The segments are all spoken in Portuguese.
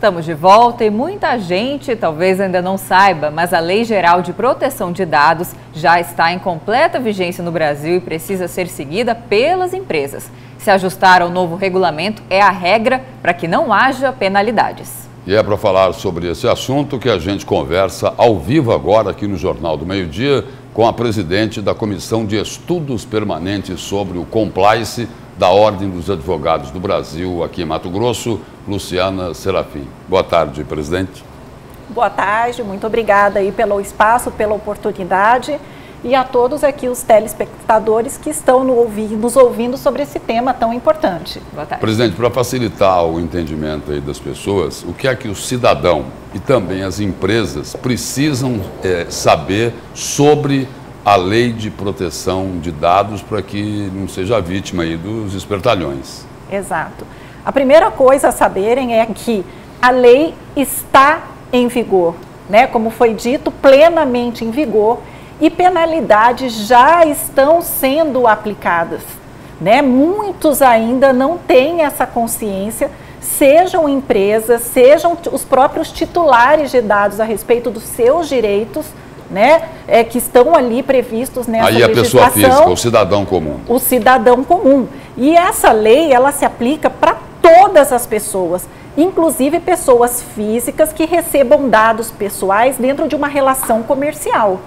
Estamos de volta e muita gente talvez ainda não saiba, mas a Lei Geral de Proteção de Dados já está em completa vigência no Brasil e precisa ser seguida pelas empresas. Se ajustar ao novo regulamento é a regra para que não haja penalidades. E é para falar sobre esse assunto que a gente conversa ao vivo agora aqui no Jornal do Meio-Dia com a presidente da Comissão de Estudos Permanentes sobre o Compliance da Ordem dos Advogados do Brasil, aqui em Mato Grosso, Luciana Serafim. Boa tarde, presidente. Boa tarde, muito obrigada aí pelo espaço, pela oportunidade e a todos aqui os telespectadores que estão nos ouvindo sobre esse tema tão importante. Boa tarde. Presidente, para facilitar o entendimento aí das pessoas, o que é que o cidadão e também as empresas precisam saber sobre a Lei de Proteção de Dados para que não seja vítima aí dos espertalhões? Exato. A primeira coisa a saberem é que a lei está em vigor, né? Como foi dito, plenamente em vigor, e penalidades já estão sendo aplicadas, né? Muitos ainda não têm essa consciência, sejam empresas, sejam os próprios titulares de dados a respeito dos seus direitos, né, que estão ali previstos nessa legislação. Aí a pessoa física, o cidadão comum. O cidadão comum. E essa lei, ela se aplica para todas as pessoas, inclusive pessoas físicas que recebam dados pessoais dentro de uma relação comercial,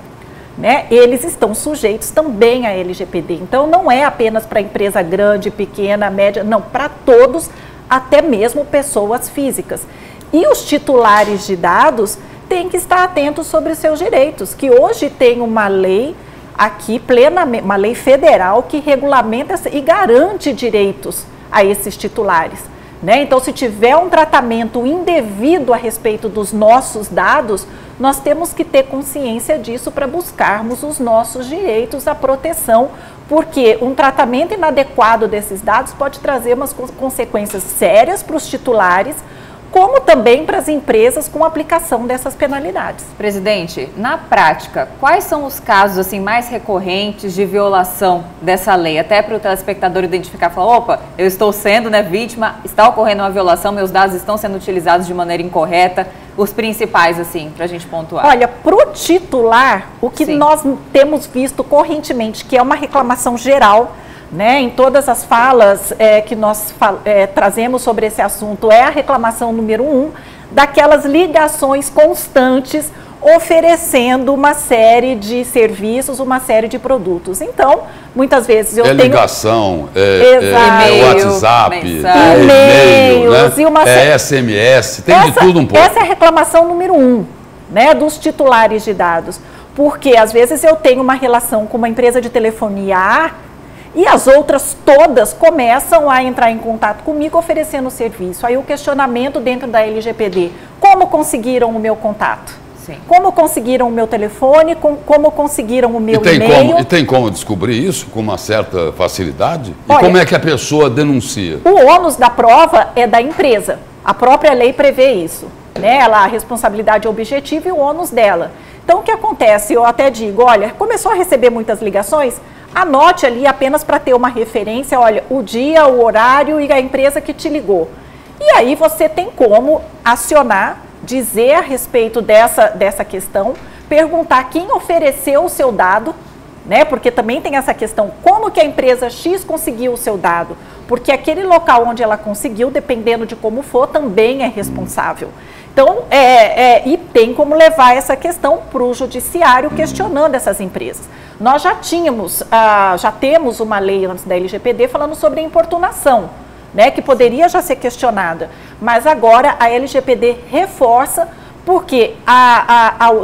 né? Eles estão sujeitos também à LGPD. Então, não é apenas para empresa grande, pequena, média, não, para todos, até mesmo pessoas físicas. E os titulares de dados têm que estar atentos sobre os seus direitos, que hoje tem uma lei aqui, plenamente, uma lei federal que regulamenta e garante direitos a esses titulares, né? Então, se tiver um tratamento indevido a respeito dos nossos dados, nós temos que ter consciência disso para buscarmos os nossos direitos à proteção, porque um tratamento inadequado desses dados pode trazer umas consequências sérias para os titulares, como também para as empresas com a aplicação dessas penalidades. Presidente, na prática, quais são os casos assim, mais recorrentes de violação dessa lei? Até para o telespectador identificar e falar, opa, eu estou sendo, né, vítima, está ocorrendo uma violação, meus dados estão sendo utilizados de maneira incorreta. Os principais, assim, para a gente pontuar. Olha, para o titular, o que nós temos visto correntemente, que é uma reclamação geral, né, em todas as falas que nós trazemos sobre esse assunto, é a reclamação número 1, daquelas ligações constantes oferecendo uma série de serviços, uma série de produtos. Então, muitas vezes eu tenho... ligação, e-mail, WhatsApp, e-mails, né? SMS, tem de tudo um pouco. Essa é a reclamação número 1, né, dos titulares de dados. Porque, às vezes, eu tenho uma relação com uma empresa de telefonia A, e as outras todas começam a entrar em contato comigo oferecendo serviço. Aí o questionamento dentro da LGPD, como conseguiram o meu contato? Sim. Como conseguiram o meu telefone? Como conseguiram o meu e-mail? E tem como descobrir isso com uma certa facilidade? E olha, como é que a pessoa denuncia? O ônus da prova é da empresa. A própria lei prevê isso, né? A responsabilidade objetiva e o ônus dela. Então o que acontece? Eu até digo, olha, começou a receber muitas ligações? Anote ali apenas para ter uma referência, olha, o dia, o horário e a empresa que te ligou. E aí você tem como acionar, dizer a respeito dessa questão, perguntar quem ofereceu o seu dado, né? Porque também tem essa questão, como que a empresa X conseguiu o seu dado? Porque aquele local onde ela conseguiu, dependendo de como for, também é responsável. Então, e tem como levar essa questão para o judiciário questionando essas empresas. Nós já temos uma lei antes da LGPD falando sobre a importunação, né, que poderia já ser questionada, mas agora a LGPD reforça porque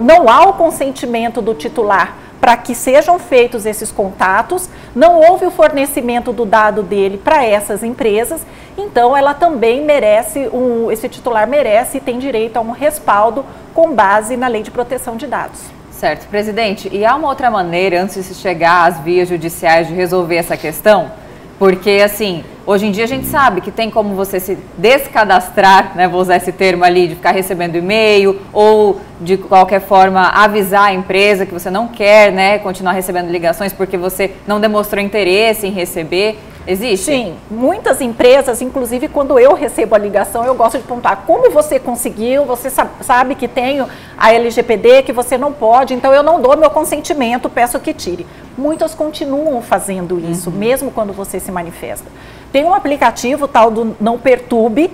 não há o consentimento do titular para que sejam feitos esses contatos, não houve o fornecimento do dado dele para essas empresas, então ela também merece, esse titular merece e tem direito a um respaldo com base na Lei de Proteção de Dados. Certo, presidente, e há uma outra maneira, antes de se chegar às vias judiciais, de resolver essa questão? Porque, assim, hoje em dia a gente sabe que tem como você se descadastrar, né, vou usar esse termo ali, de ficar recebendo e-mail ou, de qualquer forma, avisar a empresa que você não quer, né, continuar recebendo ligações porque você não demonstrou interesse em receber. Existe? Sim, muitas empresas, inclusive quando eu recebo a ligação, eu gosto de perguntar como você conseguiu, você sabe que tem a LGPD, que você não pode, então eu não dou meu consentimento, peço que tire. Muitas continuam fazendo isso, mesmo quando você se manifesta. Tem um aplicativo tal do Não Perturbe,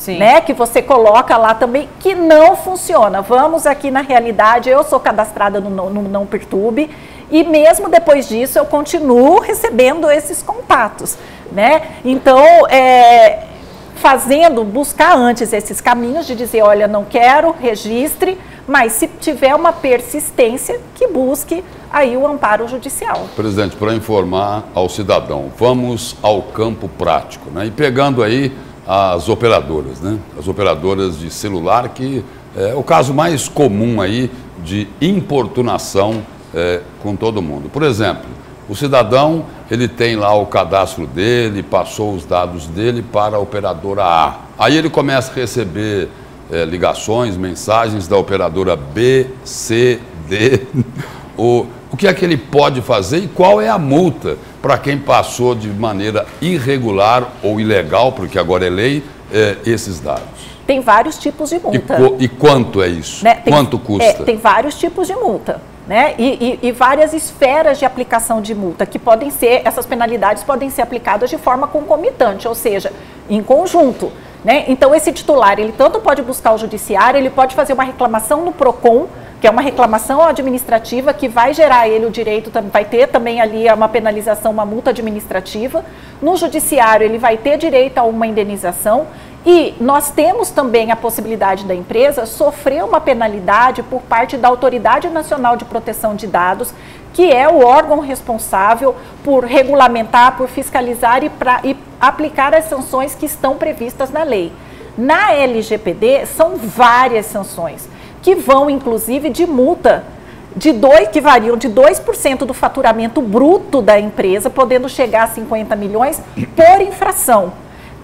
né, que você coloca lá também, que não funciona. Vamos aqui na realidade, eu sou cadastrada no Não Perturbe, e mesmo depois disso eu continuo recebendo esses contatos, né? Então, buscar antes esses caminhos de dizer, olha, não quero, registre, mas se tiver uma persistência, que busque aí o amparo judicial. Presidente, para informar ao cidadão, vamos ao campo prático, né? E pegando aí as operadoras, né? As operadoras de celular, que é o caso mais comum aí de importunação com todo mundo. Por exemplo, o cidadão, ele tem lá o cadastro dele, passou os dados dele para a operadora A. Aí ele começa a receber ligações, mensagens da operadora B, C, D. O que é que ele pode fazer e qual é a multa para quem passou de maneira irregular ou ilegal, porque agora é lei, esses dados? Tem vários tipos de multa. E quanto é isso? Né? Quanto custa? Tem vários tipos de multa. Né? E várias esferas de aplicação de multa, que podem ser, essas penalidades podem ser aplicadas de forma concomitante, ou seja, em conjunto. Né? Então, esse titular, ele tanto pode buscar o judiciário, ele pode fazer uma reclamação no PROCON, que é uma reclamação administrativa que vai gerar a ele o direito, vai ter também ali uma penalização, uma multa administrativa. No judiciário, ele vai ter direito a uma indenização. E nós temos também a possibilidade da empresa sofrer uma penalidade por parte da Autoridade Nacional de Proteção de Dados, que é o órgão responsável por regulamentar, por fiscalizar e aplicar as sanções que estão previstas na lei. Na LGPD, são várias sanções, que vão inclusive de multa, que variam de 2% do faturamento bruto da empresa, podendo chegar a 50 milhões por infração.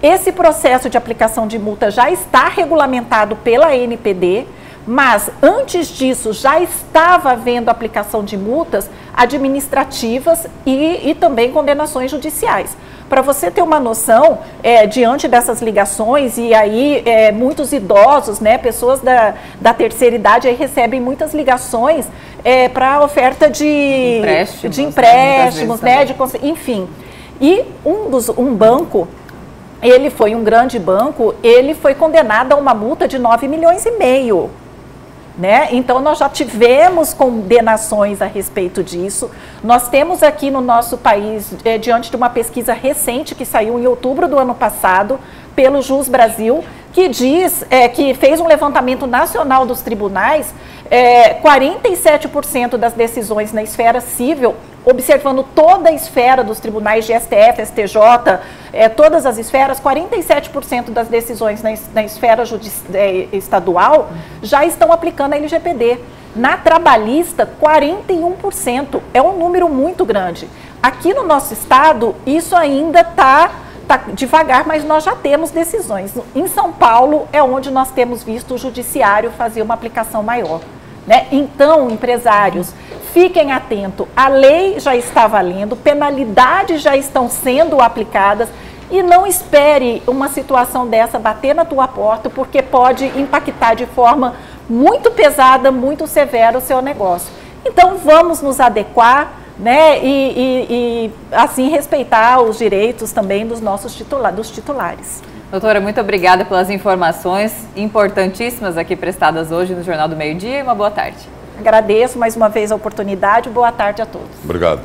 Esse processo de aplicação de multa já está regulamentado pela ANPD, mas antes disso já estava havendo aplicação de multas administrativas e também condenações judiciais. Para você ter uma noção, diante dessas ligações, e aí muitos idosos, né, pessoas da terceira idade, aí recebem muitas ligações para oferta de empréstimos, né, enfim. E um banco, ele foi um grande banco, ele foi condenado a uma multa de 9,5 milhões. Né? Então, nós já tivemos condenações a respeito disso. Nós temos aqui no nosso país, diante de uma pesquisa recente que saiu em outubro do ano passado, pelo Jus Brasil, que diz, que fez um levantamento nacional dos tribunais, 47% das decisões na esfera civil, observando toda a esfera dos tribunais de STF, STJ, todas as esferas, 47% das decisões na esfera estadual já estão aplicando a LGPD. Na trabalhista, 41%. É um número muito grande. Aqui no nosso estado, isso ainda está devagar, mas nós já temos decisões. Em São Paulo é onde nós temos visto o judiciário fazer uma aplicação maior. Né? Então, empresários, fiquem atentos, a lei já está valendo, penalidades já estão sendo aplicadas e não espere uma situação dessa bater na tua porta, porque pode impactar de forma muito pesada, muito severa o seu negócio. Então, vamos nos adequar, né, e assim respeitar os direitos também dos nossos titulares. Doutora, muito obrigada pelas informações importantíssimas aqui prestadas hoje no Jornal do Meio Dia e uma boa tarde. Agradeço mais uma vez a oportunidade, boa tarde a todos. Obrigado.